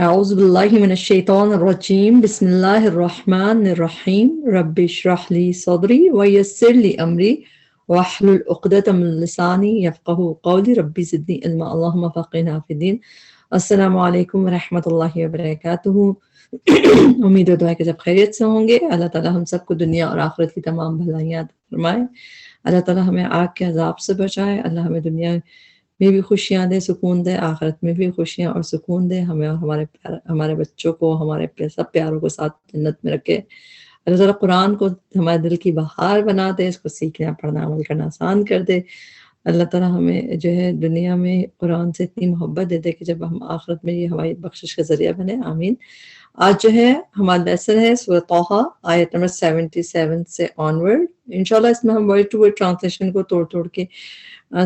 أعوذ بالله من الشيطان الرجيم بسم الله الرحمن الرحيم رب اشرح لي صدري ويسر لي أمري واحلل عقدة من لساني يفقهوا قولي ربي زدني علما اللهم فقهنا في الدين السلام علیکم ورحمۃ اللہ وبرکاتہ۔ امید و دعا ہے کہ سب خیریت سے ہوں گے۔ اللہ تعالیٰ ہم سب کو دنیا اور آخرت کی تمام بھلائیاں عطا فرمائے۔ اللہ تعالیٰ ہمیں آگ کے عذاب سے بچائے۔ اللہ ہمیں دنیا میں بھی خوشیاں دے، سکون دے، آخرت میں بھی خوشیاں اور سکون دے۔ ہمیں اور ہمارے بچوں کو، ہمارے سب پیاروں کو ساتھ جنت میں رکھے۔ اللہ تعالیٰ قرآن کو ہمارے دل کی بہار بنا دے، اس کو سیکھنا، پڑھنا، عمل کرنا آسان کر دے۔ اللہ تعالیٰ ہمیں جو ہے دنیا میں قرآن سے اتنی محبت دے دے کہ جب ہم آخرت میں یہ ہماری بخشش کا ذریعہ بنے، آمین۔ آج جو ہے ہمارا لیسن ہے سورہ طٰہٰ آیت نمبر 77 سے آنورڈ۔ انشاءاللہ اس میں ہم ورڈ ٹو ورڈ ٹرانسلیشن کو توڑ توڑ کے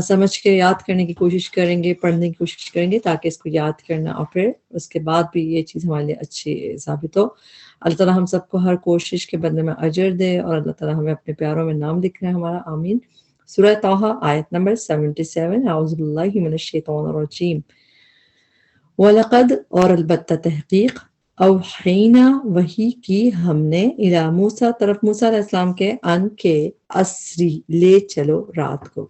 سمجھ کے یاد کرنے کی کوشش کریں گے، پڑھنے کی کوشش کریں گے تاکہ اس کو یاد کرنا اور پھر اس کے بعد بھی یہ چیز ہمارے لیے اچھی ثابت ہو۔ اللہ تعالیٰ ہم سب کو ہر کوشش کے بدلے میں اجر دے اور اللہ تعالیٰ ہمیں اپنے پیاروں میں نام لکھنا ہے ہمارا، آمین۔ سورہ طٰہٰ آیت نمبر 77۔ اعوذ باللہ من الشیطان الرجیم۔ وَلَقَدْ اور البتہ تحقیق، اوحینا وحی کی ہم نے، الی موسیٰ طرف موسیٰ علیہ السلام کے، ان کے اسری لے چلو رات کو۔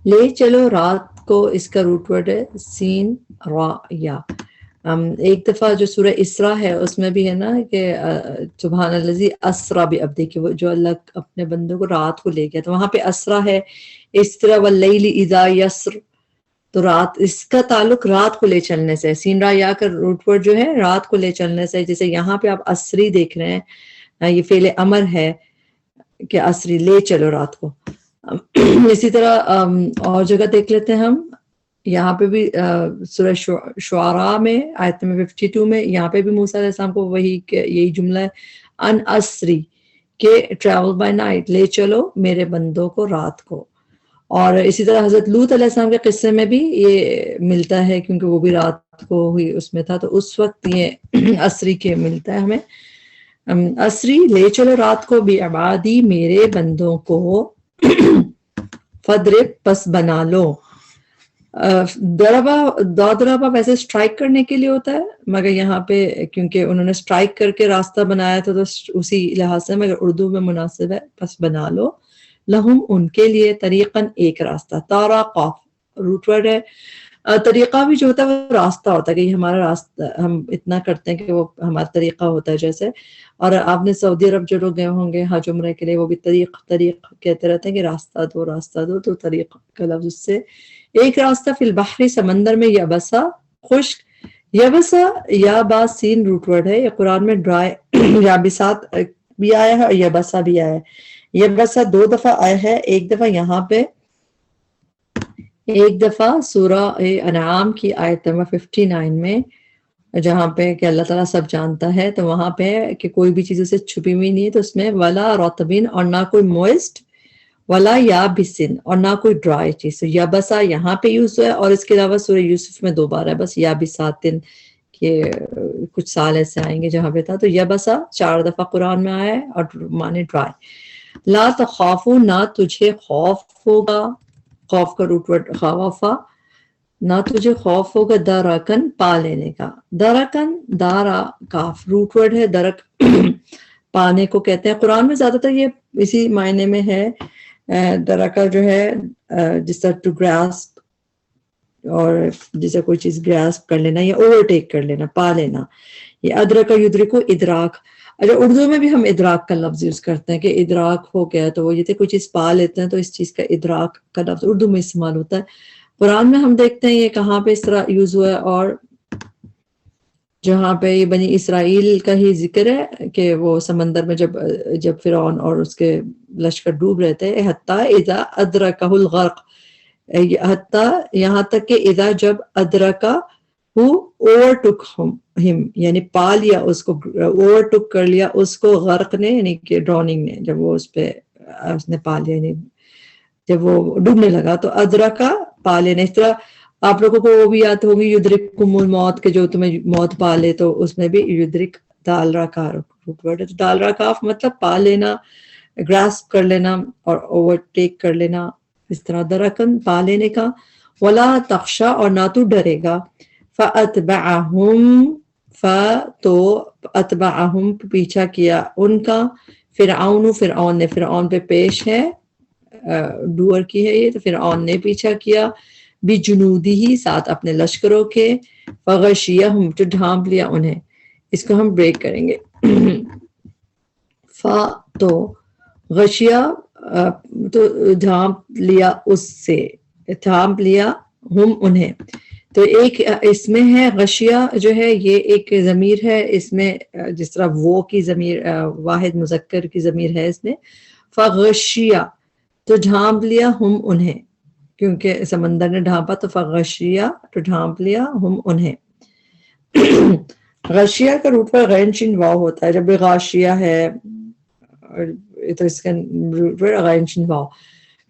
لے چلو رات کو، اس کا روٹ ورڈ ہے سین را یا۔ ایک دفعہ جو سورہ اسراء ہے اس میں بھی ہے نا کہ سبحان الذی اسریٰ بعبدہ، کہ وہ جو اللہ اپنے بندوں کو رات کو لے گیا، تو وہاں پہ اسریٰ ہے۔ اس طرح واللیل اذا یسر، تو رات، اس کا تعلق رات کو لے چلنے سے، سین را یا کا روٹ ورڈ جو ہے رات کو لے چلنے سے۔ جیسے یہاں پہ آپ اسری دیکھ رہے ہیں، یہ فعل امر ہے کہ اسری لے چلو رات کو۔ اسی طرح اور جگہ دیکھ لیتے ہیں ہم، یہاں پہ بھی سورہ شعراء میں آیت نمبر 52 میں، یہاں پہ بھی موسیٰ علیہ السلام کو وہی یہی جملہ ہے، ان اسری، کہ ٹریول بائی نائٹ، لے چلو میرے بندوں کو رات کو۔ اور اسی طرح حضرت لوط علیہ السلام کے قصے میں بھی یہ ملتا ہے، کیونکہ وہ بھی رات کو ہوئی اس میں تھا، تو اس وقت یہ اسری کے ملتا ہے ہمیں۔ اسری لے چلو رات کو، بعبادی میرے بندوں کو، فضرب پس بنا لو۔ ضربہ ویسے اسٹرائک کرنے کے لیے ہوتا ہے، مگر یہاں پہ کیونکہ انہوں نے اسٹرائک کر کے راستہ بنایا تھا تو اسی لحاظ سے، مگر اردو میں مناسب ہے پس بنا لو، لہم ان کے لیے، طریقاً ایک راستہ، تارا قاف روٹ ورڈ ہے۔ طریقہ بھی جو ہوتا ہے وہ راستہ ہوتا ہے، کہ یہ ہمارا راستہ، ہم اتنا کرتے ہیں کہ وہ ہمارا طریقہ ہوتا ہے جیسے۔ اور آپ نے سعودی عرب جو لوگ گئے ہوں گے حج عمرے کے لیے، وہ بھی طریق کہتے رہتے ہیں کہ راستہ دو راستہ دو، تو طریق کا لفظ اس سے۔ ایک راستہ فی البحر، سمندر میں، یبسا خشک، یبسا یا با سین روٹ ورڈ ہے، یہ قرآن میں ڈرائی یابسات بھی آیا ہے اور یبسا بھی آیا ہے۔ یبسا 2 دفعہ آیا ہے، ایک دفعہ یہاں پہ، ایک دفعہ سورہ انعام کی آیت نمبر 59 میں، جہاں پہ کہ اللہ تعالیٰ سب جانتا ہے، تو وہاں پہ کہ کوئی بھی چیز اسے چھپی ہوئی نہیں ہے، تو اس میں ولا رطبین، اور نہ کوئی موئسٹ، ولا یابسن، اور نہ کوئی ڈرائی چیز۔ تو یابسا یہاں پہ یوز ہوا ہے، اور اس کے علاوہ سورہ یوسف میں 2 بار ہے بس، یابساتن، کہ کچھ سال ایسے آئیں گے جہاں پہ تھا۔ تو یابسا 4 دفعہ قرآن میں آیا ہے اور معنی ڈرائی۔ لا تخافو، نہ تجھے خوف ہوگا، خوف کا روٹ ورڈ خوافا، نہ تجھے خوف ہوگا، درکن پا لینے کا۔ درکن، دارا کاف روٹ ورڈ ہے، درک پانے کو کہتے ہیں۔ قرآن میں زیادہ تر یہ اسی معنی میں ہے، درکا جو ہے جس طرح ٹو گراسپ، اور جیسے کوئی چیز گراسپ کر لینا یا اوورٹیک کر لینا، پا لینا۔ یہ ادرکا یدرکو، ادراک۔ اچھا، اردو میں بھی ہم ادراک کا لفظ یوز کرتے ہیں کہ ادراک ہو گیا، تو وہ یہ تھے کوئی چیز پا لیتے ہیں، تو اس چیز کا ادراک کا لفظ اردو میں استعمال ہوتا ہے۔ قرآن میں ہم دیکھتے ہیں یہ کہاں پہ اس طرح یوز ہوا ہے، اور جہاں پہ یہ بنی اسرائیل کا ہی ذکر ہے کہ وہ سمندر میں جب فرعون اور اس کے لشکر ڈوب رہے تھے، حتیٰ اذا ادرکہ الغرق، حتیٰ یہاں تک کہ اذا جب ادرکہ overtook him، یعنی پا لیا اس کو، overtook کر لیا اس کو، غرق نے یعنی کہ ڈروننگ نے، جب وہ اس نے پا لیا، یعنی جب وہ ڈوبنے لگا، تو ادرکا پا لینا۔ اس طرح آپ لوگوں کو وہ بھی یاد ہوگی یدرککم الموت، کہ جو تمہیں موت پا لے، تو اس میں بھی یدرک دال را کاف روٹ ورڈ ہے۔ تو دال را کاف مطلب پا لینا، گراسپ کر لینا اور اوورٹیک کر لینا، اس طرح درکن پا لینے کا۔ ولا تخشا اور نہ تو ڈرے گا، فاتبعہم تو اتبعہم پیچھا کیا ان کا، فرعون نے، فرعون پہ پیش ہے، ڈور کی ہے یہ، تو فرعون نے پیچھا کیا، بجنودی ہی ساتھ اپنے لشکروں کے، فغشیہم تو ڈھانپ لیا انہیں. اس کو ہم بریک کریں گے. تو غشیہ تو ڈھانپ لیا، اس سے ڈھانپ لیا ہم انہیں. تو ایک اس میں ہے غشیہ جو ہے یہ ایک ضمیر ہے، اس میں جس طرح وہ کی ضمیر واحد مذکر کی ضمیر ہے اس میں، فغشیہ تو ڈھانپ لیا ہم انہیں، کیونکہ سمندر نے ڈھانپا تو فغشیہ تو ڈھانپ لیا ہم انہیں. غشیہ کا روٹ پر غین شین واو ہوتا ہے، جب غاشیہ ہے تو اس کا روٹ پر غین شین واو.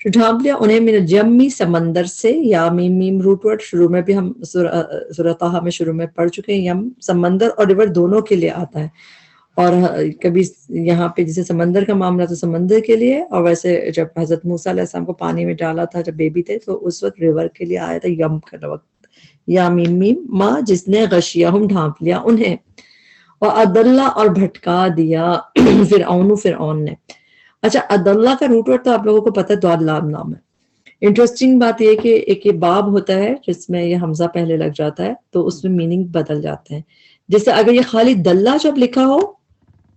تو ڈھانپ لیا انہیں من الجمی سمندر سے، یا میم میم روٹ ورڈ شروع میں بھی ہم سورہ طٰہٰ میں شروع میں پڑھ چکے ہیں، یم سمندر اور ریور دونوں کے لیے آتا ہے، اور کبھی یہاں پہ جیسے سمندر کا معاملہ تو سمندر کے لیے، اور ویسے جب حضرت موسیٰ علیہ السلام کو پانی میں ڈالا تھا جب بیبی تھے تو اس وقت ریور کے لیے آیا تھا یم کا وقت، یا میم میم ماں جس نے غشیہم ڈھانپ لیا انہیں، اور ادلہ اور بھٹکا دیا فرعون نے. اچھا ادلہ کا روٹ ورڈ تو آپ لوگوں کو پتہ ہے دال لام نام ہے. انٹرسٹنگ بات یہ کہ ایک یہ باب ہوتا ہے جس میں یہ حمزہ پہلے لگ جاتا ہے تو اس میں میننگ بدل جاتے ہیں. جیسے اگر یہ خالی دلہ جب لکھا ہو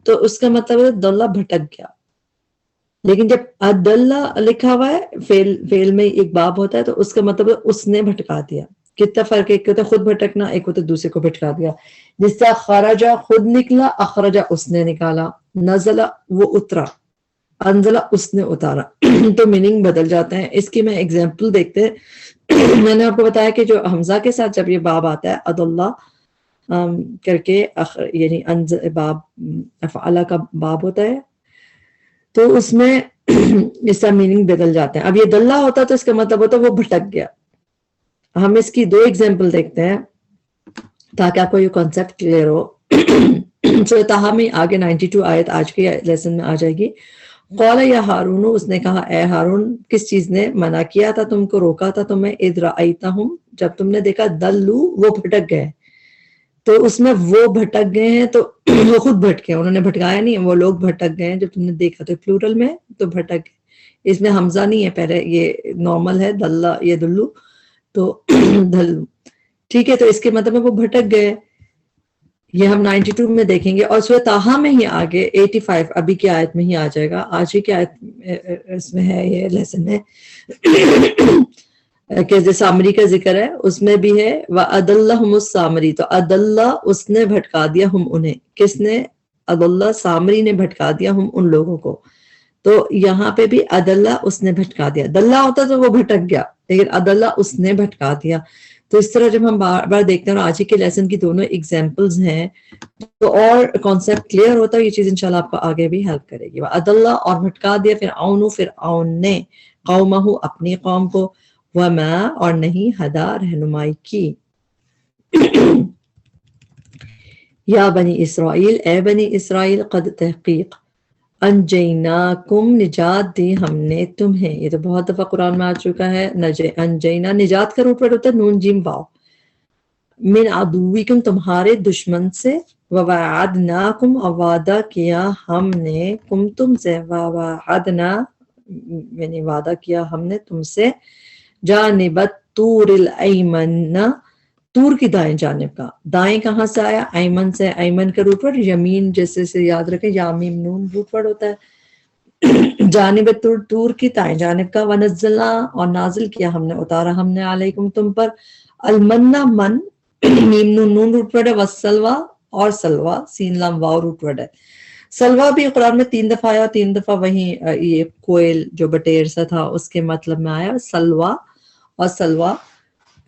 تو اس کا مطلب ہے دلہ بھٹک گیا، لیکن جب ادلہ لکھا ہوا ہے فعل میں ایک باب ہوتا ہے تو اس کا مطلب ہے اس نے بھٹکا دیا. کتنا فرق ہے، ایک ہوتا ہے خود بھٹکنا، ایک ہوتا ہے دوسرے کو بھٹکا دیا. جس سے خرجہ خود نکلا، اخرجہ اس نے نکالا، نزلہ وہ اترا، انزلہ اس نے اتارا. تو میننگ بدل جاتے ہیں. اس کی میں ایگزامپل دیکھتے ہیں. میں نے آپ کو بتایا کہ جو حمزہ کے ساتھ جب یہ باب آتا ہے ادلہ کر کے یعنی باب افعلہ کا باب ہوتا ہے تو اس میں اس کا میننگ بدل جاتے ہیں. اب یہ دلہ ہوتا تو اس کا مطلب ہوتا وہ بھٹک گیا. ہم اس کی 2 ایگزامپل دیکھتے ہیں تاکہ آپ کو یہ کانسیپٹ کلیئر ہو. سورۃ طٰہٰ میں آگے 92 آیت آج کے لیسن میں آ جائے گی. قال یا ہارون، اس نے کہا اے ہارون، کس چیز نے منع کیا تھا تم کو، روکا تھا تمہیں، اذ رأیتہم جب تم نے دیکھا، دلو وہ بھٹک گئے. تو اس میں وہ بھٹک گئے ہیں تو وہ خود بھٹکے، انہوں نے بھٹکایا نہیں، وہ لوگ بھٹک گئے ہیں جب تم نے دیکھا. تو پلورل میں تو بھٹک گئے، اس میں حمزہ نہیں ہے پہلے، یہ نارمل ہے دلہ یہ دلو تو دلو. ٹھیک ہے، تو اس کے مطلب ہے وہ بھٹک گئے. یہ ہم 92 میں دیکھیں گے. اور سورۃ طٰہٰ میں ہی آگے 85 ابھی کی آیت میں ہی آ جائے گا، آج ہی کی آیت اس میں ہے، یہ لیسن ہے کہ جو سامری کا ذکر ہے اس میں بھی ہے وَأَضَلَّهُمُ السَّامِرِي، تو ادلہ اس نے بھٹکا دیا ہم انہیں. کس نے؟ ادلہ سامری نے بھٹکا دیا ہم ان لوگوں کو. تو یہاں پہ بھی ادلہ اس نے بھٹکا دیا. دلہ ہوتا تو وہ بھٹک گیا، لیکن ادلہ اس نے بھٹکا دیا. تو اس طرح جب ہم بار بار دیکھتے ہیں، اور آج ہی کے لیسن کی دونوں ایگزامپلز ہیں تو اور کانسیپٹ کلیئر ہوتا ہے. یہ چیز انشاءاللہ آپ کو آگے بھی ہیلپ کرے گی. وَأَضَلَّ اور بھٹکا دیا فرعون نے قومہ اپنی قوم کو، وما اور نہیں ہدا رہنمائی کی. یا بنی اسرائیل اے بنی اسرائیل، قد تحقیق، انجیناکم نجات دی ہم نے تمہیں. یہ تو بہت دفعہ قرآن میں آ چکا ہے. انجینا نجات کا روٹ ہوتا ہے نون جیم واو. من عدوکم تمہارے دشمن سے، ووعدناکم اور وعدہ کیا ہم نے، کم تم سے، ووعدنا یعنی وعدہ کیا ہم نے تم سے، جانبت طور الایمن طور کی دائیں جانب کا. دائیں کہاں سے آیا؟ ایمن سے. ایمن کا روٹ ورڈ یمین جیسے سے یاد رکھیں، یا میم نون روٹ ورڈ ہوتا ہے. جانب طور طور کی دائیں جانب کا. ونزلنا اور نازل کیا ہم نے، اتارا ہم نے، علیکم تم پر، المنہ من میم نون نون روٹ ورڈ ہے، والسلوی اور سلوی سین لام واو روٹ ورڈ ہے. سلوی بھی قرآن میں 3 دفعہ آیا، 3 دفعہ وہیں یہ کوئل جو بٹیر سا تھا اس کے مطلب میں آیا سلوی اور سلوی.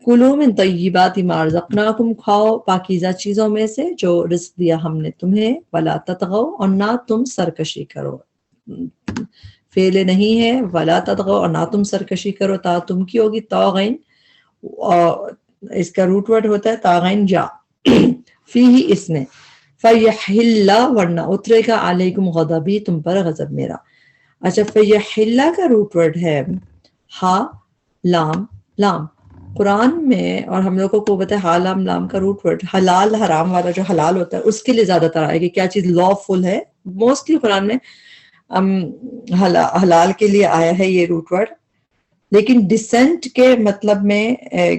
کلوا من طیبات ما رزقناکم، کھاؤ پاکیزہ چیزوں میں سے جو رزق دیا ہم نے تمہیں، ولا تطغوا اور نہ تم سرکشی کرو. فعل نہیں ہے ولا تطغوا اور نہ تم سرکشی کرو. تا تم کی ہوگی طاغین، اور اس کا روٹ ورڈ ہوتا ہے طاغین جا. فی ہی اس میں، فیحل ورنہ اترے گا، علیکم غضبی تم پر غضب میرا. اچھا فیحل کا روٹ ورڈ ہے ہا لام لام. قرآن میں اور ہم لوگوں کو قوت حالام لام کا روٹ ورڈ حلال حرام والا جو حلال ہوتا ہے اس کے لیے زیادہ تر آئے گی، کیا چیز لا فل ہے، موسٹلی قرآن میں حلال کے لیے آیا ہے یہ روٹ ورڈ. لیکن ڈسینٹ کے مطلب میں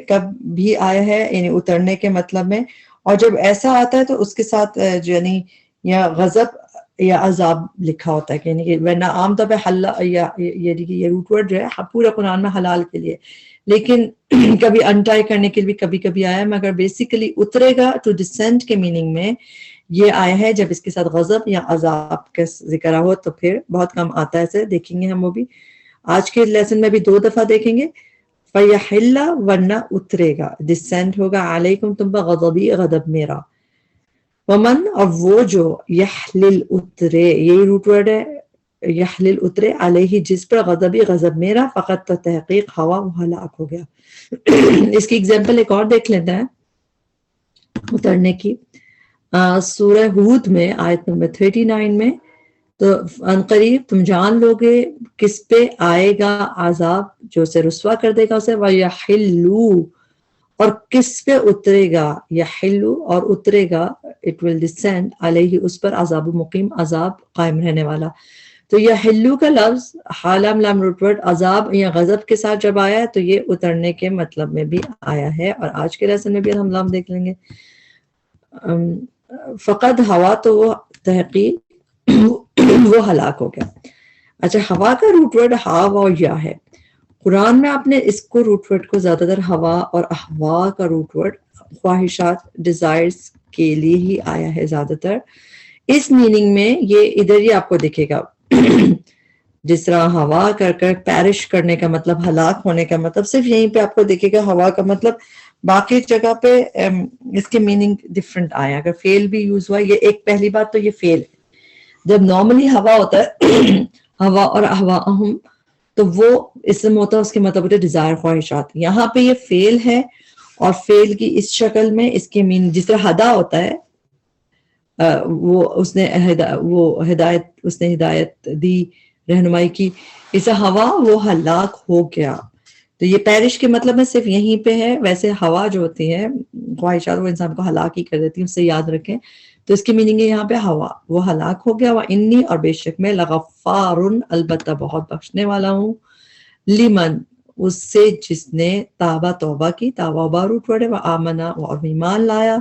کب بھی آیا ہے، یعنی اترنے کے مطلب میں، اور جب ایسا آتا ہے تو اس کے ساتھ یعنی یا غضب یا عذاب لکھا ہوتا ہے، یعنی کہ ورنہ عام طور پہ یہ روٹ ورڈ جو ہے پورا قرآن میں حلال کے لیے، لیکن کبھی انٹائی کرنے کے لیے کبھی کبھی آیا ہے، مگر بیسیکلی اترے گا ٹو ڈسینٹ کے میننگ میں یہ آیا ہے جب اس کے ساتھ غضب یا عذاب کا ذکر ہو، تو پھر بہت کم آتا ہے، ایسے دیکھیں گے ہم وہ بھی آج کے لیسن میں بھی 2 دفعہ دیکھیں گے. فَيَحِلَّ ورنہ اترے گا، ڈسینٹ ہوگا، علیکم تم پر غضبی غضب میرا. ومن اور وہ جو یحلل اترے، یہی روٹ ورڈ ہے، یحلل اترے، علیہ جس پر غضبی غضب میرا، فقط تحقیق ہوا وہ ہلاک ہو گیا. اس کی ایگزامپل ایک اور دیکھ لیتے ہیں اترنے کی. سورہ ہود میں آیت نمبر 39 میں، تو عنقریب تم جان لوگے کس پہ آئے گا عذاب جو اسے رسوا کر دے گا اسے، وَيَحِلُّ اور کس پہ اترے گا، یحلو اور اترے گا، it will descend علیہ اس پر، عذاب مقیم عذاب قائم رہنے والا. تو یحلو کا لفظ حالام لام روٹ ورڈ عذاب یا غضب کے ساتھ جب آیا ہے تو یہ اترنے کے مطلب میں بھی آیا ہے، اور آج کے لیسن میں بھی ہم لام دیکھ لیں گے. فقط ہوا تو وہ تحقیق وہ ہلاک ہو گیا. اچھا، ہوا کا روٹ ورڈ ہوا یا ہے. قرآن میں آپ نے اس کو روٹ ورڈ کو زیادہ تر ہوا اور احوا کا روٹ ورڈ خواہشات ڈیزائرز کے لیے ہی آیا ہے زیادہ تر. اس میننگ میں یہ ادھر ہی آپ کو دکھے گا، جس طرح ہوا کر کر پیرش کرنے کا مطلب ہلاک ہونے کا مطلب صرف یہیں پہ آپ کو دیکھے گا ہوا کا مطلب، باقی جگہ پہ اس کے میننگ ڈفرنٹ آیا. اگر فیل بھی یوز ہوا، یہ ایک پہلی بات تو یہ فیل ہے. جب نارملی ہوا ہوتا ہے ہوا اور احواہم تو وہ اسم ہوتا ہے، اس کے مطلب ہوتا ہے ڈیزائر خواہشات. یہاں پہ یہ فیل ہے، اور فیل کی اس شکل میں اس کے مین جس طرح ہدا ہوتا ہے، وہ اس نے ہدایت دی، رہنمائی کی، اسے ہوا وہ ہلاک ہو گیا. تو یہ پیرش کے مطلب میں صرف یہیں پہ ہے. ویسے ہوا جو ہوتی ہے خواہشات وہ انسان کو ہلاک ہی کر دیتی ہیں، اس سے یاد رکھیں. تو اس کی میننگ ہے یہاں پہ ہوا وہ ہلاک ہو گیا. وَإِنِّي اور بے شک میں لغفار البتہ بہت بخشنے والا ہوں، لمن اس سے جس نے تابہ توبہ کی، توبہ روٹ ورڈ ہے، وآمنا اور ایمان لایا.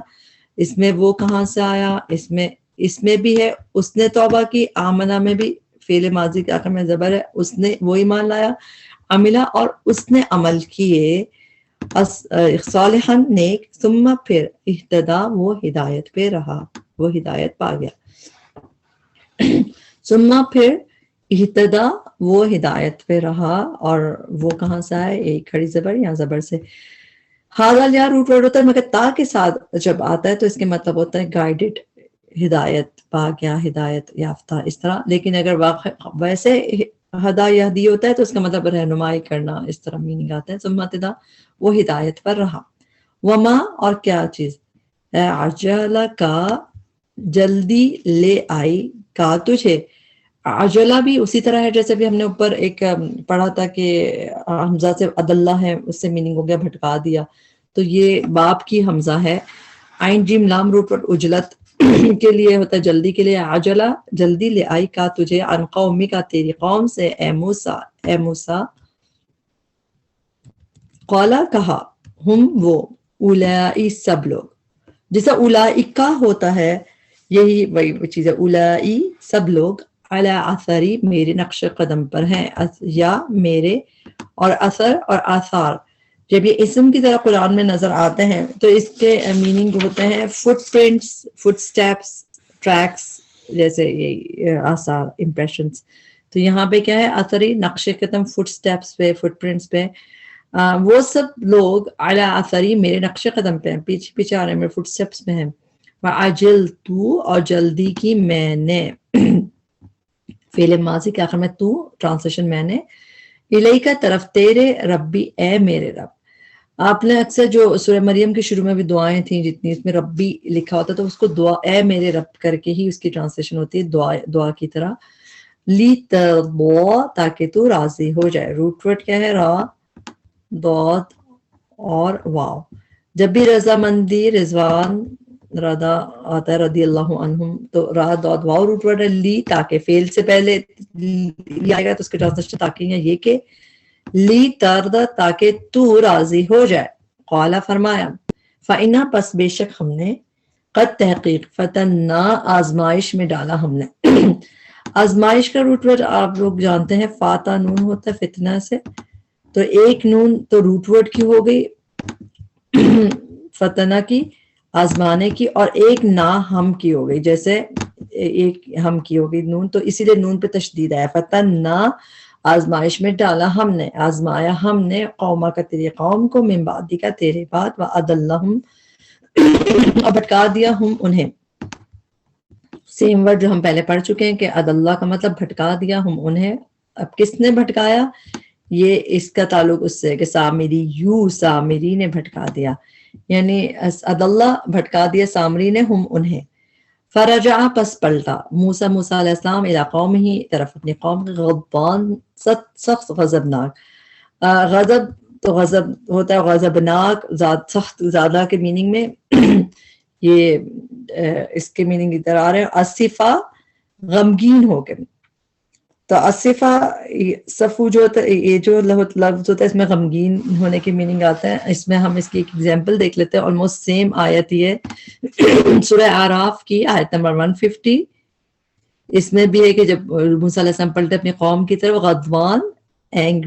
اس میں وہ کہاں سے آیا، اس میں بھی ہے اس نے توبہ کی، آمنا میں بھی فعل ماضی کے آخر میں زبر ہے، اس نے وہ ایمان لایا، عملہ اور اس نے عمل کیے، صالحاً نیک، ثم پھر اہتدا وہ ہدایت پہ رہا، وہ ہدایت پا گیا. ثم پھر اہتدا وہ ہدایت پہ رہا، اور وہ کہاں سے آئے، ایک کھڑی زبر یا زبر سے. ہاضا یا روٹ ورڈ ہوتا ہے، مگر تا کے ساتھ جب آتا ہے تو اس کے مطلب ہوتا ہے گائیڈڈ، ہدایت پا گیا، ہدایت یافتہ، اس طرح. لیکن اگر ویسے ہدا یہدی ہوتا ہے تو اس کا مطلب رہنمائی کرنا، اس طرح میننگ آتا ہے. ثم اہتدا وہ ہدایت پر رہا. وما اور کیا چیز، عجلہ کا جلدی لے آئی، کا تجھے. عجلہ بھی اسی طرح ہے جیسے بھی ہم نے اوپر ایک پڑھا تھا کہ حمزہ سے عدلہ ہے، اس سے میننگ ہو گیا بھٹکا دیا. تو یہ باپ کی حمزہ ہے. عین جیم لام روٹ پر اجلت کے لیے ہوتا ہے جلدی کے لیے. عجلہ جلدی لے آئی، کا تجھے، عن قومی کا تیری قوم سے، اے موسیٰ، اے موسیٰ. قالا کہا، ہم وہ، اولائی سب لوگ، جیسا اولائکا ہوتا ہے یہی وہی چیز ہے، اولائی سب لوگ، علی اثری میرے نقش قدم پر ہیں، یا میرے، اور اثر اور آثار جب یہ اسم کی طرح قرآن میں نظر آتے ہیں تو اس کے میننگ ہوتے ہیں footprints, footsteps, tracks, جیسے یہ آثار، امپریشنز. تو یہاں پہ کیا ہے، اثری نقش قدم، فٹ سٹیپس پہ، فٹ پرنٹس پہ. وہ سب لوگ علی اثری میرے نقش قدم پہ ہیں، پیچھے پیچھے آ رہے ہیں، میرے فٹ سٹیپس پہ ہیں. وعجلت اور جلدی کی میں نے، فعل ماضی کے آخر میں تو، ٹرانسلیشن میں نے، الیکا طرف تیرے، ربی اے میرے رب. آپ نے اکثر جو سورہ مریم کے شروع میں بھی دعائیں تھیں جتنی، اس میں ربی لکھا ہوتا تو اس کو دعا اے میرے رب کر کے ہی اس کی ٹرانسلیشن ہوتی ہے، دعا کی طرح. لی ترضا تاکہ تو راضی ہو جائے. روٹ ورڈ کیا ہے، را، ضاد اور واو. جب بھی رضامندی رضوان رضا آتا ہے رضی اللہ عنہم تو را داد واو روٹ ورڈ ہے. لی تاکہ فیل سے پہلے لی آئے گا تو اس کے ٹرانسلیشن تاکہ یہ کہ لی ترد تاکہ تو راضی ہو جائے. قالا فرمایا فَإِنَّا پس بے شک ہم نے قد تحقیق فتننا آزمائش میں ڈالا ہم نے. آزمائش کا روٹ ورڈ آپ لوگ جانتے ہیں فاتا نون ہوتا ہے فتنہ سے, تو ایک نون تو روٹ ورڈ کی ہو گئی فتنہ کی آزمانے کی, اور ایک نا ہم کی ہو گئی, جیسے ایک ہم کی ہو گئی نون, تو اسی لیے نون پہ تشدید ہے. فتنہ آزمائش میں ڈالا ہم نے, آزمایا ہم نے قوما کا تیرے قوم کو من بعدی کا تیرے بعد وَأَضَلَّهُمْ اور بھٹکا دیا ہم انہیں. سیم ورڈ جو ہم پہلے پڑھ چکے ہیں کہ اضلّہ کا مطلب بھٹکا دیا ہم انہیں. اب کس نے بھٹکایا, یہ اس کا تعلق اس سے کہ سامری نے بھٹکا دیا, یعنی اضلّہ بھٹکا دیا سامری نے ہم انہیں. فرجع پس پلٹا موسیٰ علیہ السلام الی قومہ طرف اپنی قوم غضبان سخت غضبناک. غضب تو غضب ہوتا ہے, غضبناک سخت زیادہ کے میننگ میں یہ اس کے میننگ ادھر آ رہے ہیں اسفا غمگین ہو کے. تو اسفا صفو جو ہوتا ہے یہ جو لفظ ہوتا ہے اس میں غمگین ہونے کی میننگ آتا ہے. اس میں ہم اس کی ایک ایگزامپل دیکھ لیتے ہیں, آلموسٹ سیم آیت یہ سورہ اعراف کی آیت نمبر 150. اس میں بھی ہے کہ جب موسیٰ علیہ السلام پلٹے اپنی قوم کی طرف غضبان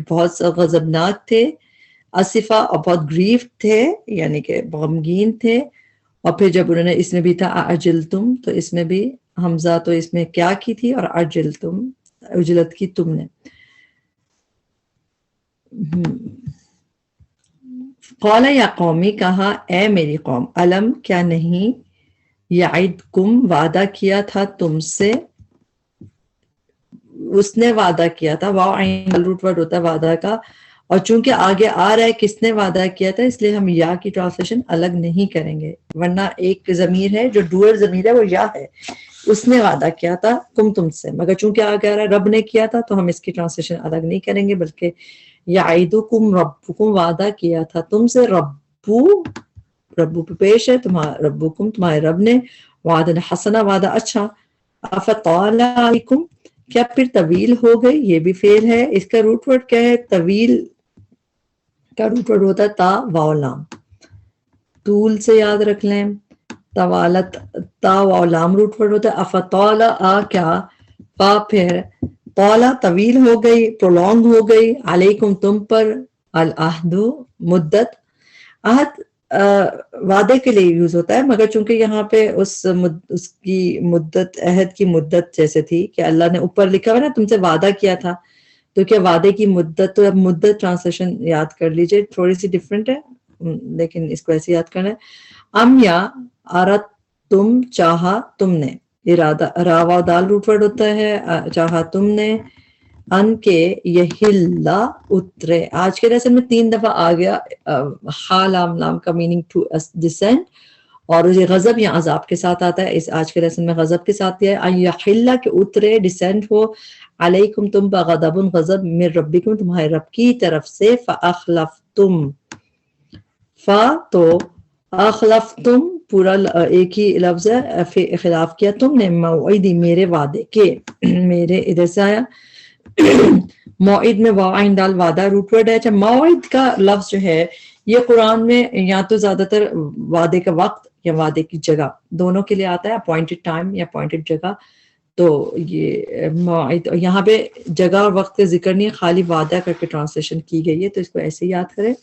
بہت غضبناک تھے, اسفا اور بہت گریف تھے یعنی کہ غمگین تھے. اور پھر جب انہوں نے اس میں بھی تھا اجلتم, تو اس میں بھی حمزہ تو اس میں کیا کی تھی اور اجلتم اجلت کی تم نے. قال یا قومی کہا اے میری قوم, علم کیا نہیں, یعدکم وعدہ کیا تھا تم سے, اس نے وعدہ کیا تھا. واو عین روٹ ورڈ ہوتا ہے وعدہ کا, اور چونکہ آگے آ رہا ہے کس نے وعدہ کیا تھا اس لیے ہم یا کی ٹرانسلیشن الگ نہیں کریں گے, ورنہ ایک ضمیر ہے جو ڈوئر ضمیر ہے وہ یا ہے, اس نے وعدہ کیا تھا تم سے, مگر چونکہ آگے آ رہا ہے رب نے کیا تھا تو ہم اس کی ٹرانسلیشن الگ نہیں کریں گے, بلکہ یعیدکم ربکم وعدہ کیا تھا تم سے, ربو پہ پیش ہے ربکم تمہارے رب نے, وعدہ حسنہ وعدہ اچھا. افطال علیکم کیا پھر طویل ہو گئی, یہ بھی فعل ہے. اس کا روٹ ورڈ کیا ہے, طویل کا روٹ ورڈ ہوتا ہے تا واو لام, طول سے یاد رکھ لیں. طوالت تا واو لام روٹ ورڈ ہوتا ہے. افطال کیا پا پھر طالا طویل ہو گئی پرولونگ ہو گئی, علیکم تم پر, العہد مدت, عہد وعدے کے لیے یوز ہوتا ہے مگر چونکہ یہاں پہ اس کی مدت عہد کی مدت جیسے تھی کہ اللہ نے اوپر لکھا ہوا نا تم سے وعدہ کیا تھا, تو کیا وعدے کی مدت, تو اب مدت ٹرانسلیشن یاد کر لیجئے, تھوڑی سی ڈیفرنٹ ہے لیکن اس کو ایسے یاد کرنا ہے. ام یا ارت تم چاہا تم نے, ارادہ راوا دال روٹ ورڈ ہوتا ہے, چاہا تم نے, ان کے یہلا اترے. آج کے لیسن میں 3 دفعہ آ گیا حالام لام کا میننگ ٹو ڈسینڈ, اور یہ غضب یا عذاب کے ساتھ آتا ہے. اس آج کے لیسن میں غضب کے ساتھ دیا ہے, ان یحلا کے اترے ڈسینڈ ہو, علیکم تم پر غضب غضب من ربکم تمہارے رب کی طرف سے, فاخلفتم تو اخلفتم پورا ایک ہی لفظ ہے, خلاف کیا تم نے, موعدی میرے وعدے کے, میرے ادھر سے آیا موعد میں واو عین دال وعدہ روٹ ورڈ ہے. اچھا موعد کا لفظ جو ہے یہ قرآن میں یا تو زیادہ تر وعدے کا وقت یا وعدے کی جگہ دونوں کے لیے آتا ہے, اپوائنٹڈ ٹائم یا اپوائنٹڈ جگہ. تو یہ موعد یہاں پہ جگہ اور وقت کا ذکر نہیں ہے, خالی وعدہ کر کے ٹرانسلیشن کی گئی ہے, تو اس کو ایسے ہی یاد کریں.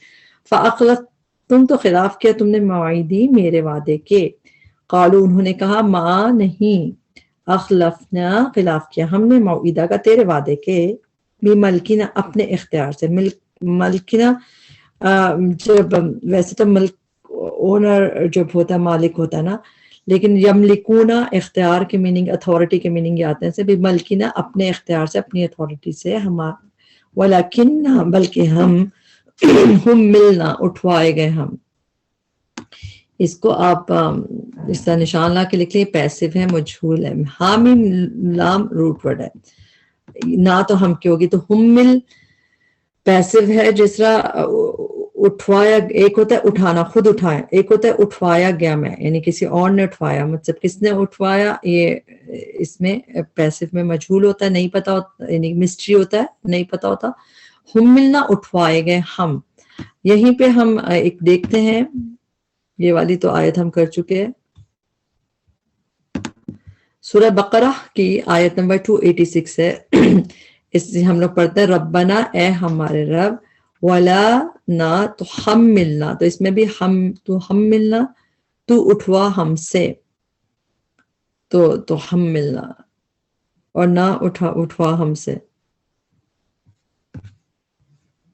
فاخلفتم تو خلاف کیا تم نے, موعدی میرے وعدے کے. قالو انہوں نے کہا ما نہیں, اخلفنا خلاف کیا ہم نے, موعدہ کا تیرے وعدے کے, بملکنا اپنے اختیار سے. ملکنا جب ویسے تو ملک اونر جب ہوتا ہے مالک ہوتا ہے نا, لیکن یملکونا اختیار کے میننگ اتھارٹی کے میننگ آتے ہیں سے, بملکنا اپنے اختیار سے اپنی اتھارٹی سے, ولیکن بلکہ ہم ملنا اٹھوائے گئے ہم. اس کو آپ اس طرح نشان لا کے لکھ لیں, پیسو ہے مجھول ہے, حامیم لام روٹ ورڈ ہے, نہ تو ہم کی ہوگی تو ہم مل پیسو ہے, جس طرح اٹھوایا، ایک ہوتا ہے اٹھانا، خود اٹھایا، ایک ہوتا ہے اٹھوایا گیا میں، یعنی کسی اور نے اٹھوایا، مطلب کس نے اٹھوایا، یہ اس میں پیسو میں مجہول ہوتا ہے، نہیں پتا ہوتا، یعنی مسٹری ہوتا ہے، نہیں پتا ہوتا. ہم ملنا اٹھوائے گئے ہم. یہیں پہ ہم ایک دیکھتے ہیں، یہ والی تو آیت ہم کر چکے ہیں، سورہ بقرہ کی آیت نمبر 286 ہے. اس سے ہم لوگ پڑھتے ہیں ربنا، اے ہمارے رب، ولا نہ تو ہم ملنا، تو اس میں بھی ہم ملنا، تو اٹھوا ہم سے، تو ہم ملنا اور نہ اٹھوا ہم سے.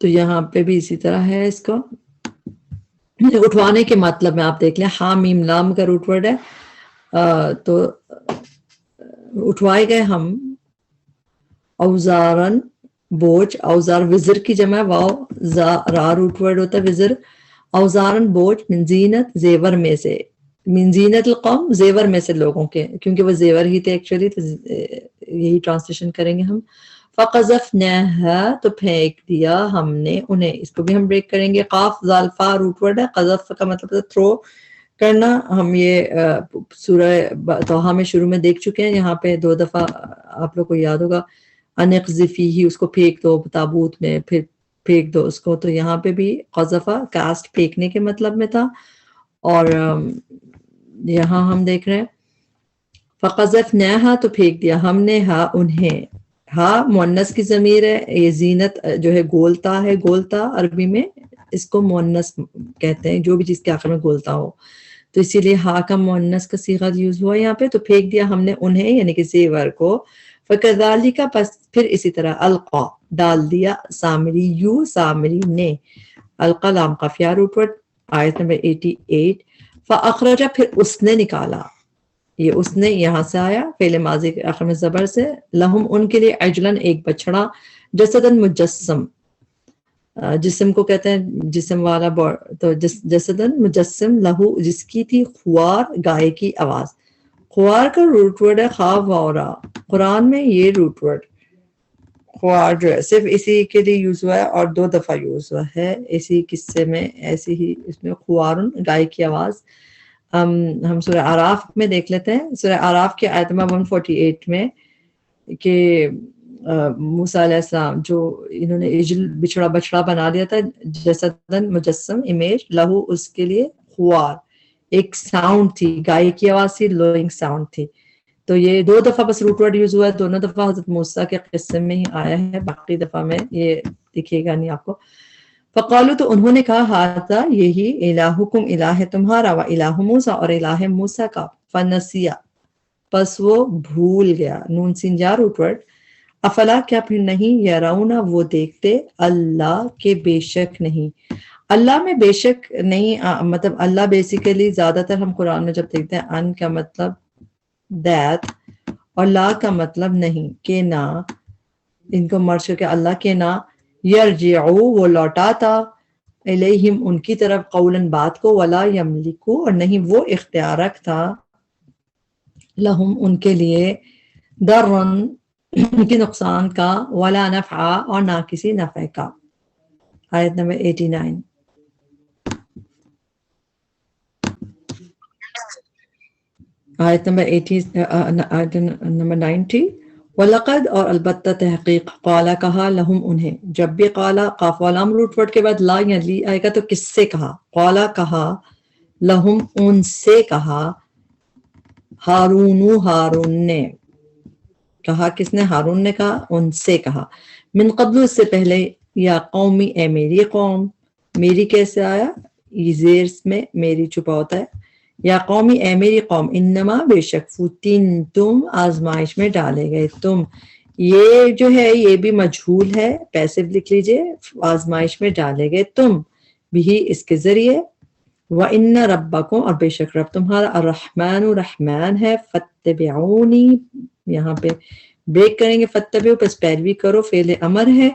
تو یہاں پہ بھی اسی طرح ہے. اس کو اٹھوانے کے مطلب میں آپ دیکھ لیں، ہاں میم لام کا روٹ ورڈ ہے. تو اٹھوائے گئے ہم، اوزارن بوجھ، اوزار وزر کی جمع، واو را روٹ ورڈ ہوتا ہے وزر. اوزارن بوجھ، من زینت زیور میں سے، من زینت القوم زیور میں سے لوگوں کے، کیونکہ وہ زیور ہی تھے ایکچولی، تو یہی ٹرانسلیشن کریں گے ہم. فقذفناها، تو پھینک دیا ہم نے انہیں. اس کو بھی ہم بریک کریں گے. قاف زال فا روٹ ورڈ ہے، قذف کا مطلب ہے تھرو کرنا. ہم یہ سورہ طٰہٰ میں شروع میں دیکھ چکے ہیں، یہاں پہ 2 دفعہ آپ لوگ کو یاد ہوگا، انقذفی ہی، اس کو پھینک دو تابوت میں، پھر پھینک دو اس کو. تو یہاں پہ بھی قذفہ کاسٹ پھینکنے کے مطلب میں تھا. اور یہاں ہم دیکھ رہے ہیں فقذفناها، تو پھینک دیا ہم نے ہا انہیں. ہا مؤنث کی ضمیر ہے، یہ زینت جو ہے گولتا ہے، گولتا عربی میں اس کو مؤنث کہتے ہیں، جو بھی چیز کے آخر میں گولتا ہو، تو اسی لیے ہا کا مؤنث کا صیغہ یوز ہوا یہاں پہ. تو پھینک دیا ہم نے انہیں، یعنی کہ زیور کو. فَكَذَلِكَ، پس پھر اسی طرح، القا ڈال دیا، سامری یو سامری نے، القا لام قافیہ روٹ ورڈ، آیت نمبر 88. فَأَخْرَجَ، پھر اس نے نکالا، یہ اس نے یہاں سے آیا فعل ماضی کے آخر میں زبر سے، لہم ان کے لیے، عجلن ایک بچڑا، جسدن مجسم، جسم کو کہتے ہیں جسم والا، تو جسدن مجسم، لہو جس کی تھی، خوار گائے کی آواز. خوار کا روٹ ورڈ ہے خواب وورا، قرآن میں یہ روٹ ورڈ خوار جو ہے صرف اسی کے لیے یوز ہوا ہے اور 2 دفعہ یوز ہوا ہے اسی قصے میں، ایسی ہی اس میں خوارن گائے کی آواز. ہم سورہ اعراف میں دیکھ لیتے ہیں، سورہ اعراف کے آیت نمبر 148 میں، کہ موسیٰ علیہ السلام جو انہوں نے عجل بچڑا بنا دیا تھا، جسدن مجسم امیج، لہو اس کے لیے، خوار ایک ساؤنڈ تھی، گائے کی آواز تھی، لوئنگ ساؤنڈ تھی. تو یہ 2 دفعہ بس روٹ ورڈ یوز ہوا ہے، دونوں دفعہ حضرت موسیٰ کے قصے میں ہی آیا ہے، باقی دفعہ میں یہ دکھے گا نہیں آپ کو. فقالو، تو انہوں نے کہا، ھذا یہی، الہکم الہ ہے تمہارا، و الہ موسیٰ اور الہ موسیٰ کا، فنسیا پس وہ بھول گیا، نون سین جا روٹ ورڈ. افلا، کیا پھر نہیں، یرونا وہ دیکھتے، اللہ کے بے شک نہیں، اللہ میں بے شک نہیں، مطلب اللہ بیسیکلی زیادہ تر ہم قرآن میں جب دیکھتے ہیں، ان کا مطلب دیٹ اور لا کا مطلب نہیں، کہ نہ، ان کو مرج کر کے اللہ کے نہ، یرجعو وہ لوٹاتا، الیہم ان کی طرف، قولاً بات کو، ولا یملکو اور نہیں وہ اختیار رکھتا، لہم ان کے لیے، درن ان کے نقصان کا، ولا نفع اور نہ کسی نفع کا. آیت نمبر 89. آیت نمبر 90. وَلَقَدْ اور البتہ تحقیق، قالا کہا، لہم انہیں. جب بھی قالا قاف والام روٹ ورڈ کے بعد لا یا لی آئے گا تو کس سے کہا، قالا کہا، لہم ان سے کہا، ہارون نے کہا، کس نے، ہارون نے کہا، ان سے کہا، من قبل اس سے پہلے، یا قومی اے میری قوم، میری کیسے آیا، یہ زیر میں میری چھپا ہوتا ہے، یا قومی اے میری قوم، انما بے شک، فتن تم آزمائش میں ڈالے گئے تم، یہ جو ہے یہ بھی مجہول ہے، پیسو لکھ لیجئے، آزمائش میں ڈالے گئے تم، بھی اس کے ذریعے، وَإِنَّ رَبَّكُمْ اور بے شک رب تمہارا، الرحمن رحمان ہے، فَاتَّبِعُونِی یہاں پہ بریک کریں گے، فَاتَّبِعُوا پس پیروی کرو، فعل امر ہے،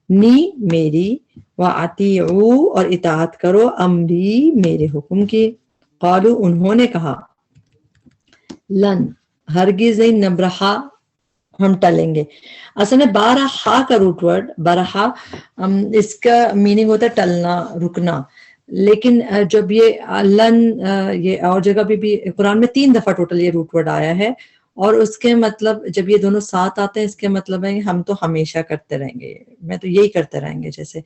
نی میری، وَأَطِیعُوا اور اطاعت کرو، امری میرے حکم کی. قالوا انہوں نے کہا، لن ہرگز نہیں، نبرہا ہم ٹلیں گے. اصل میں بارہا کا روٹ ورڈ بارہا اس کا میننگ ہوتا ہے ٹلنا رکنا، لیکن جب یہ لن یہ اور جگہ بھی قرآن میں 3 دفعہ ٹوٹل یہ روٹ ورڈ آیا ہے، اور اس کے مطلب جب یہ دونوں ساتھ آتے ہیں اس کے مطلب ہے ہم تو ہمیشہ کرتے رہیں گے، میں تو یہی کرتے رہیں گے. جیسے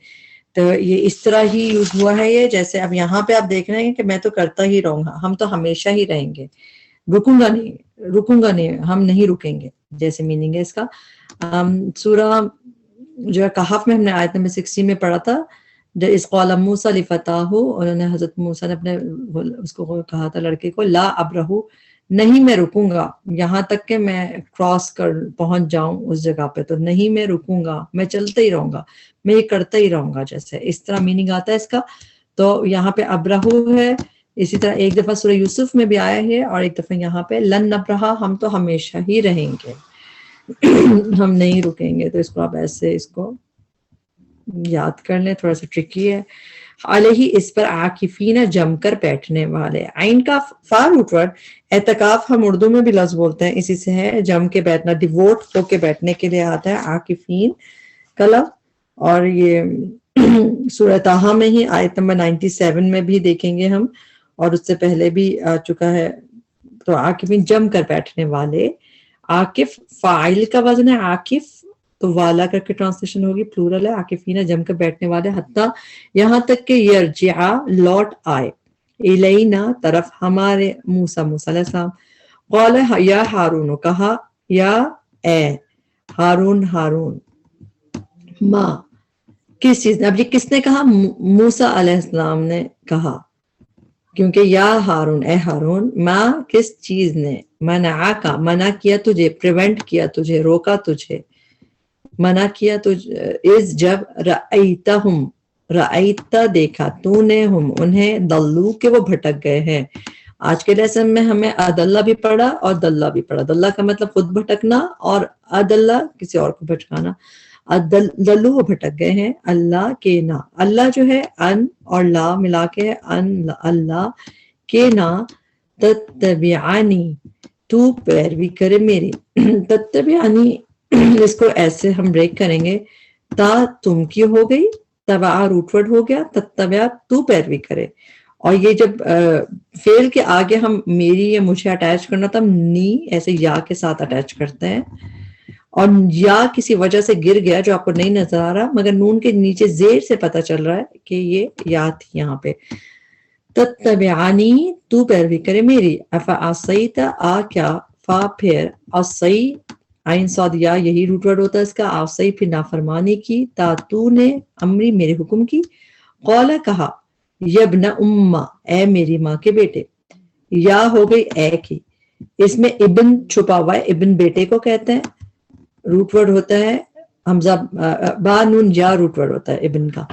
تو یہ اس طرح ہی یوز ہوا ہے یہ، جیسے اب یہاں پہ آپ دیکھ رہے ہیں کہ میں تو کرتا ہی رہوں گا، ہم تو ہمیشہ ہی رہیں گے، رکوں گا نہیں، ہم نہیں رکیں گے، جیسے میننگ ہے اس کا. سورہ جو ہے کہف میں ہم نے آیت نمبر 60 میں پڑھا تھا، جو اس قال موسیٰ لفتاہ، انہوں نے حضرت موسیٰ نے اپنے اس کو کہا تھا لڑکے کو، لا ابرہو، نہیں میں رکوں گا یہاں تک کہ میں کراس کر پہنچ جاؤں اس جگہ پہ، تو نہیں میں رکوں گا، میں چلتا ہی رہوں گا، میں یہ کرتا ہی رہوں گا، جیسے اس طرح میننگ آتا ہے اس کا. تو یہاں پہ ابرہو ہے، اسی طرح ایک دفعہ سورہ یوسف میں بھی آیا ہے، اور ایک دفعہ یہاں پہ لن نبرہا، ہم تو ہمیشہ ہی رہیں گے، ہم نہیں رکیں گے. تو اس کو آپ ایسے اس کو یاد کر لیں، تھوڑا سا ٹرکی ہے. علیہ، اس پر، عاکفین، جم کر بیٹھنے والے. عین کا فا روٹ ورڈ اعتکاف ہم اردو میں بھی لفظ بولتے ہیں، اسی سے ہے جم کے بیٹھنا، ڈیووٹ ہو کے بیٹھنے کے لیے آتا ہے عاکفین کا لفظ. اور یہ سورہ طٰہٰ میں ہی آیت نمبر 97 میں بھی دیکھیں گے ہم، اور اس سے پہلے بھی آ چکا ہے. تو عاکفین جم کر بیٹھنے والے. عاکف فاعل کا وزن ہے عاکف، تو والا کر کے ٹرانسلیشن ہوگی، پلورل ہے، عاکفین جم کر بیٹھنے والے، حتیٰ یہاں تک کہ یرجع لوٹ آئے، الینا طرف ہمارے، موسیٰ علیہ السلام. قال یا ہارون، کہا یا اے ہارون، ما کس چیز نے، اب یہ کس نے کہا؟ موسیٰ علیہ السلام نے کہا، کیونکہ یا ہارون، اے ہارون، ما کس چیز نے، منع کیا تجھے، پریونٹ کیا تجھے، روکا تجھے، منع کیا تجھے، اس جب رأیتا دیکھا تو نے، ہم انہیں، دلو کہ وہ بھٹک گئے ہیں. آج کے لیسن میں ہمیں ادلہ بھی پڑھا اور دلہ بھی پڑھا. دلہ کا مطلب خود بھٹکنا، اور ادلہ کسی اور کو بھٹکانا. دلو وہ بھٹک گئے ہیں، اللہ کے نا، اللہ جو ہے ان اور لا ملا کے ان، اللہ کے نا، تتبعانی تو پیروی کرے میری. تتبعانی اس کو ایسے ہم بریک کریں گے، تا تم کی ہو گئی، تبع روٹ ورڈ ہو گیا، تتبع تو پیروی کرے. اور یہ جب فعل کے آگے ہم میری یا مجھے اٹیچ کرنا تھا، نی ایسے یا کے ساتھ اٹیچ کرتے ہیں، اور یا کسی وجہ سے گر گیا جو آپ کو نہیں نظر آ رہا، مگر نون کے نیچے زیر سے پتہ چل رہا ہے کہ یہ یا تھی یہاں پہ. تتبعانی تو پیروی کرے میری. افعصیت آ کیا، فا پھر، عصی عین صاد یا، یہی روٹ ورڈ ہوتا ہے اس کا، عصی پھر نافرمانی کی، تا تو نے، امری میرے حکم کی. قال کہا، یبن اما، اے میری ماں کے بیٹے. یا ہو گئی اے کی، اس میں ابن چھپا ہوا ہے، ابن بیٹے کو کہتے ہیں، روٹ ورڈ ہوتا ہے حمزہ با نون یا، روٹ ورڈ ہوتا ہے ابن کا.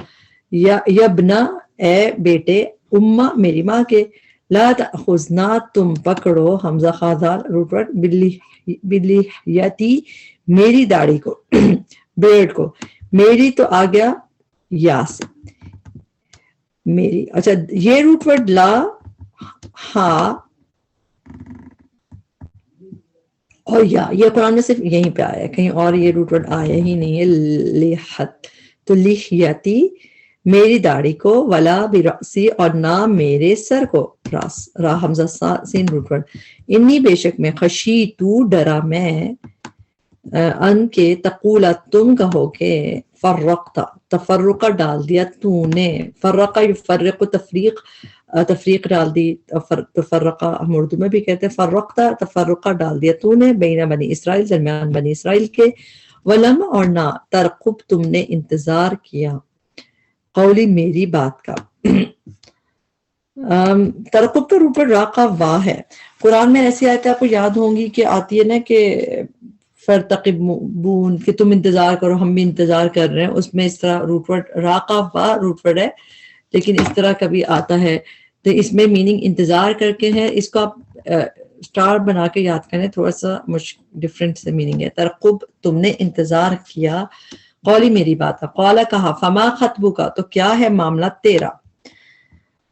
یبنا اے بیٹے، امہ میری ماں کے، لا تأخذنا تم پکڑو، حمزہ خاصار روٹ ورڈ، بلیحیتی میری داڑھی کو، بیرڈ کو، میری تو آ گیا یا سے، میری. اچھا یہ روٹ ورڈ لا، ہاں اور یا، یہ قرآن میں صرف یہیں پہ آیا ہے، کہیں اور یہ روٹ ورڈ آیا ہی نہیں ہے. لیحت تو لیحیتی میری داڑھی کو، ولا برأسی اور نہ میرے سر کو، راس را حمزہ سین روٹ ورڈ. انی بے شک میں، خشی تو ڈرا میں، ان کے، تقولا تم کہو کہ، فرقتا تفرقہ ڈال دیا تو نے، فرقہ یفرق تفریق ڈال دی، تفرقہ ہم اردو میں بھی کہتے ہیں، فرقتا تفرقہ ڈال دیا تو نے، بین بنی اسرائیل درمیان بنی اسرائیل کے، ولم اور نہ، ترقب تم نے انتظار کیا، قولی میری بات کا. ترقب کا روٹ ورڈ را کا وا ہے. قرآن میں ایسی آیتیں آپ کو یاد ہوں گی کہ آتی ہے نا کہ فرتقبون، کہ تم انتظار کرو، ہم بھی انتظار کر رہے ہیں، اس میں اس طرح روٹ ورڈ را کا وا روٹ ورڈ ہے، لیکن اس طرح کبھی آتا ہے تو اس میں میننگ انتظار کر کے ہے. اس کو آپ اسٹار بنا کے یاد کریں، تھوڑا سا ڈفرینٹ سے میننگ ہے. ترقب تم نے انتظار کیا، قولی میری بات ہے. قالا کہا، فما خطبک تو کیا ہے معاملہ تیرا.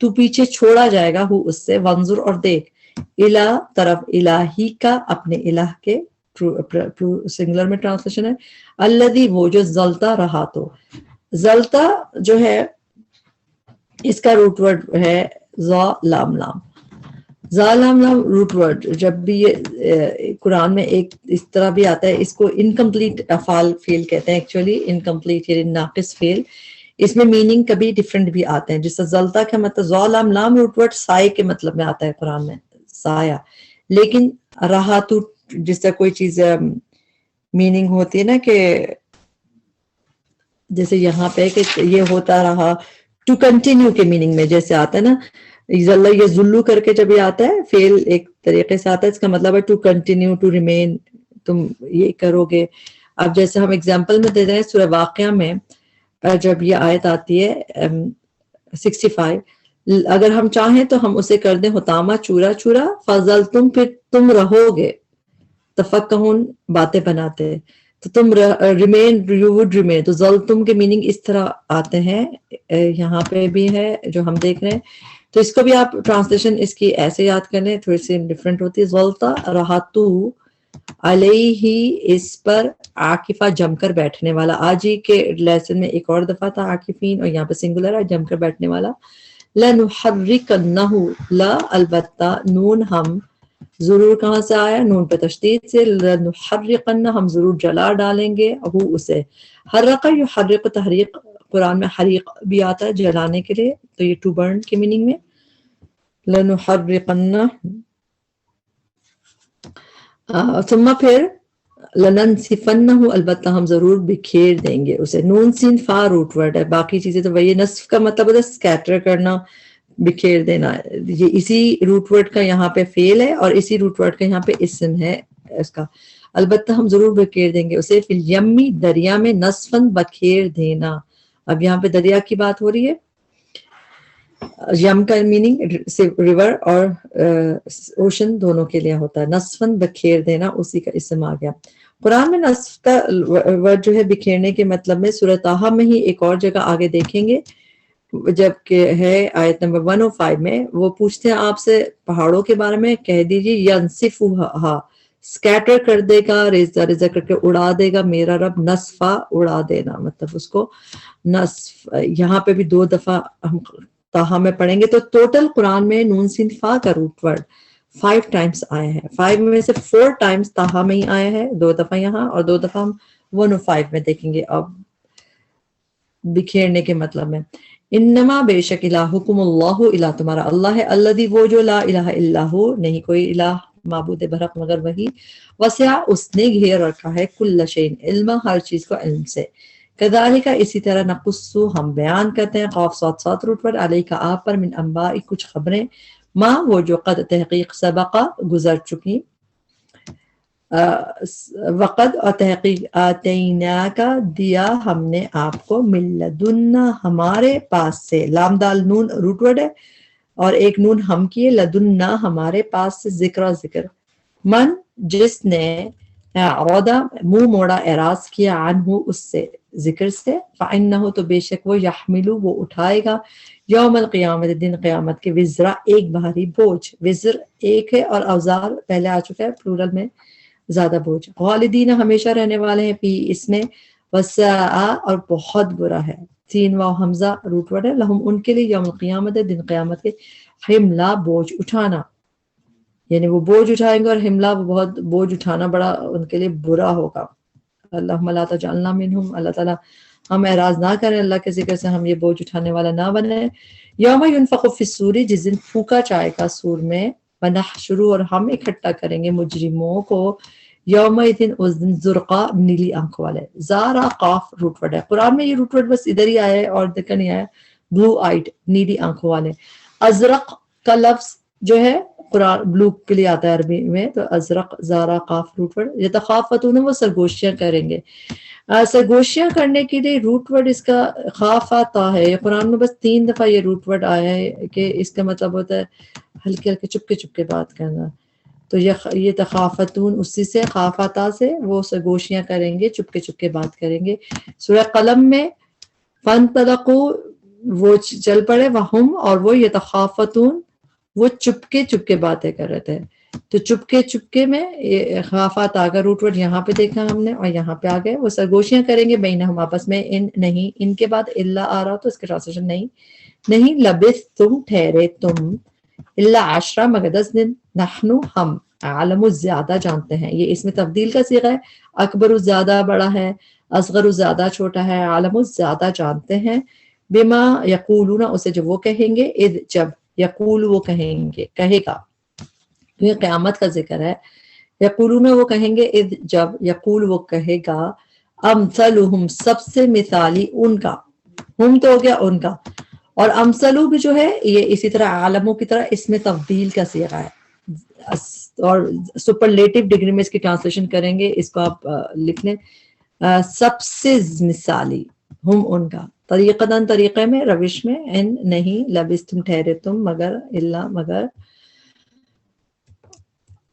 تو پیچھے چھوڑا جائے گا ہو اس سے، وانظر اور دیکھ، الا طرف، الہی کا اپنے الہ کے، سنگولر میں ٹرانسلیشن ہے، الذی وہ جو زلتا رہا تو، زلتا جو ہے اس کا روٹ ورڈ ہے زا لام لام، زا لام لام روٹ ورڈ جب بھی یہ قرآن میں ایک اس طرح بھی آتا ہے، اس کو انکمپلیٹ افعال فیل کہتے ہیں، ایکچولی انکمپلیٹ یعنی ناقص فیل، اس میں میننگ کبھی ڈفرینٹ بھی آتے ہیں، جس سے زلتا کا مطلب زا لام لام روٹ ورڈ سائے کے مطلب میں آتا ہے قرآن میں، سایہ، لیکن رہا تو جس طرح کوئی چیز میننگ ہوتی ہے نا کہ جیسے یہاں پہ کہ یہ ہوتا رہا، ٹو کنٹینیو کے میننگ میں جیسے آتا ہے نا، یہ ذلو کر کے جب یہ آتا ہے فیل ایک طریقے سے آتا ہے، اس کا مطلب ہے ٹو کنٹینیو، ٹو ریمین، تم یہ کرو گے۔ اب جیسے ہم اگزامپل میں دے رہے ہیں سورہ واقعہ میں جب یہ آیت آتی ہے 65، اگر ہم چاہیں تو ہم اسے کر دیں حطامہ، چورا چورا، فضل تم، پھر تم رہو گے، تفکہون باتیں بناتے، تو تم ریمین، یو وڈ ریمین، تو ظل تم کے میننگ اس طرح آتے ہیں، یہاں پہ بھی ہے جو ہم دیکھ رہے ہیں، تو اس کو بھی آپ ٹرانسلیشن اس کی ایسے یاد کر لیں، تھوڑی سی ڈفرینٹ ہوتی ہے، ظلتا رہا تو علیہ، اس پر، عاکفہ جم کر بیٹھنے والا، آج ہی کے لیسن میں ایک اور دفعہ تھا عاکفین، اور یہاں پہ سنگولر ہے جم کر بیٹھنے والا، لنحرکنہ، لا البتہ، نون ہم، ضرور کہاں سے آیا، نون پہ تشدید سے، لنحرقن، ہم ضرور جلا ڈالیں گے، ہو اسے، حرق یحرق تحریق، قرآن میں حریق بھی آتا ہے جلانے کے لیے، تو یہ ٹو برن کے میننگ میں، لنحرقن، ثم پھر لننسفنہ، البتہ ہم ضرور بکھیر دیں گے اسے، نون سین فا روٹ ورڈ ہے، باقی چیزیں تو وہی، نصف کا مطلب ہوتا ہے سکیٹر کرنا، بکھیر دینا، یہ اسی روٹ ورڈ کا یہاں پہ فعل ہے اور اسی روٹ ورڈ کا یہاں پہ اسم ہے اس کا، البتہ ہم ضرور بکھیر دیں گے اسے، فی الیمی، دریا میں، نصفاً بکھیر دینا، اب یہاں پہ دریا کی بات ہو رہی ہے، یم کا میننگ ریور اور اوشن دونوں کے لیے ہوتا ہے، نصفاً بکھیر دینا اسی کا اسم آ گیا۔ قرآن میں نصف کا ورڈ جو ہے بکھیرنے کے مطلب میں سورہ طٰہٰ میں ہی ایک اور جگہ آگے دیکھیں گے، جب کہ ہے آیت نمبر 105 میں، وہ پوچھتے ہیں آپ سے پہاڑوں کے بارے میں، کہہ دیجیے ینسفھا، سکیٹر کر دے گا، ریزہ ریزہ کر کے اڑا دے گا میرا رب، نصفا، اڑا دینا، مطلب اس کو نصف، یہاں پہ بھی 2 دفعہ ہم طٰہٰ میں پڑھیں گے، تو ٹوٹل قرآن میں نون سین فا کا روٹ ورڈ 5 ٹائمز آیا ہے، 5 میں سے 4 ٹائمز طٰہٰ میں ہی آیا ہے، 2 دفعہ یہاں اور 2 دفعہ ہم 105 میں دیکھیں گے اب بکھیرنے کے مطلب میں، انما بے شک الہکم اللہ، الہ تمہارا اللہ ہے، الذی وہ جو لا الہ الا ہو، نہیں کوئی الہ معبود برحق مگر وہی، وسع اس نے گھیر رکھا ہے، کل شیء علما، ہر چیز کو علم سے، کذالک اسی طرح نقص ہم بیان کرتے ہیں، قاف صاد صاد روٹ پر، علیک آپ پر، من انباء کچھ خبریں، ماں وہ جو قد تحقیق سبقہ گزر چکی، وقد اور تحقیق، آتینا کا دیا ہم نے آپ کو، من لدنا ہمارے پاس سے، لام دال نون روٹ ورڈ ہے اور ایک نون ہم کی ہے، لدنا ہمارے پاس سے، ذکر، من جس نے عودا منہ موڑا، اعراض کیا، عنہ اس سے، ذکر سے، فإنہ تو بے شک وہ، یحملو وہ اٹھائے گا، یوم القیامت دن قیامت کے، وزرا ایک بھاری بوجھ، وزر ایک ہے اور اوزار پہلے آ چکا ہے پلورل میں زیادہ بوجھ، خالدین ہمیشہ رہنے والے ہیں، پی اس میں، وساء اور بہت برا ہے، سین واو حمزہ روٹ ورڈ ہے، لہم ان کے لیے، یوم القیامت دن قیامت کے، حملہ بوجھ اٹھانا، یعنی وہ بوجھ اٹھائیں گے، اور حملہ وہ بہت بوجھ اٹھانا بڑا ان کے لیے برا ہوگا، اللہم لا تجعلنا منہم، اللہ تعالیٰ ہم اعراض نہ کریں اللہ کے ذکر سے، ہم یہ بوجھ اٹھانے والا نہ بنے، یوم ینفخ فی الصور جس دن پھونکا جائے گا سور میں، ونحشر اور ہم اکٹھا کریں گے مجرموں کو، یوم دن اس دن، زرقا نیلی آنکھوں والے، زارا قاف روٹ ورڈ ہے، قرآن میں یہ روٹ ورڈ بس ادھر ہی آیا ہے اور دیکھا نہیں آیا، بلو آئٹ نیلی آنکھوں والے، ازرق کا لفظ جو ہے قرآن بلو کے لیے آتا ہے عربی میں، تو ازرق زارا قاف روٹ ورڈ، یتخافتون وہ سرگوشیاں کریں گے، سرگوشیاں کرنے کے لیے روٹ ورڈ اس کا خافاتا ہے، یہ قرآن میں بس 3 دفعہ یہ روٹ ورڈ آیا ہے کہ اس کا مطلب ہوتا ہے ہلکے ہلکے چپکے چپکے بات کرنا، تو یہ تخافتون اسی سے، خافاتا سے، وہ سرگوشیاں کریں گے، چپکے چپکے بات کریں گے، سورہ قلم میں فانطلقوا وہ چل پڑے وہم اور وہ یتخافتون وہ چپکے چپکے باتیں کر رہے تھے. تو چپکے چپکے میں خافات آ گئے روٹ ورڈ یہاں پہ دیکھا ہم نے اور یہاں پہ آ گئے. وہ سرگوشیاں کریں گے بینہم آپس میں ان نہیں ان کے بعد اللہ آ رہا تو اس کے ٹرانسلیشن نہیں لبث تم ٹھہرے تم اللہ عشرہ مگر 10 دن نحنو ہم عالم زیادہ جانتے ہیں. یہ اس میں تبدیل کا صیغہ ہے. اکبر زیادہ بڑا ہے اصغر زیادہ چھوٹا ہے عالم زیادہ جانتے ہیں بما یقولون اسے جو وہ کہیں گے اذ جب یقول وہ کہیں گے کہے گا. یہ قیامت کا ذکر ہے. یقولون وہ کہیں گے اذ جب یقول وہ کہے گا امثلہم سب سے مثالی ان کا ہم تو ہو گیا ان کا اور امثلو بھی جو ہے یہ اسی طرح عالموں کی طرح اس میں تبدیل کا صیغہ ہے اور سپرلیٹو ڈگری میں اس کی ٹرانسلیشن کریں گے. اس کو آپ لکھ لیں سب سے مثالی ہم ان کا طریقتاً طریقے میں روش میں ان نہیں لبث تم ٹھہرے تم مگر اللہ مگر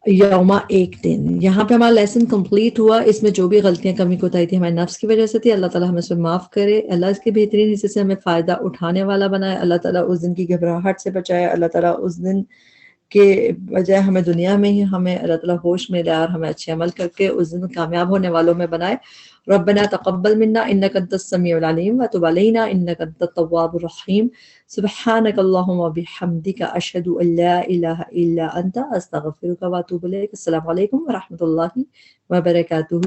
یوما ایک دن. یہاں پہ ہمارا لیسن کمپلیٹ ہوا. اس میں جو بھی غلطیاں کمی کوتاہی تھی ہمارے نفس کی وجہ سے تھی اللہ تعالیٰ ہمیں اس میں معاف کرے. اللہ اس کے بہترین حصے سے ہمیں فائدہ اٹھانے والا بنائے. اللہ تعالیٰ اس دن کی گھبراہٹ سے بچائے. اللہ تعالیٰ اس دن کے بجائے ہمیں دنیا میں ہی ہمیں اللہ تعالیٰ ہوش میں لے اور ہمیں اچھے عمل کر کے اس دن کامیاب ہونے والوں میں بنائے. ربنا تقبل منا انك انت السميع العليم وتب علينا انك انت التواب الرحيم سبحانك اللهم وبحمدك اشهد ان لا اله الا انت استغفرك واتوب اليك. السلام علیکم ورحمۃ اللہ وبرکاتہ.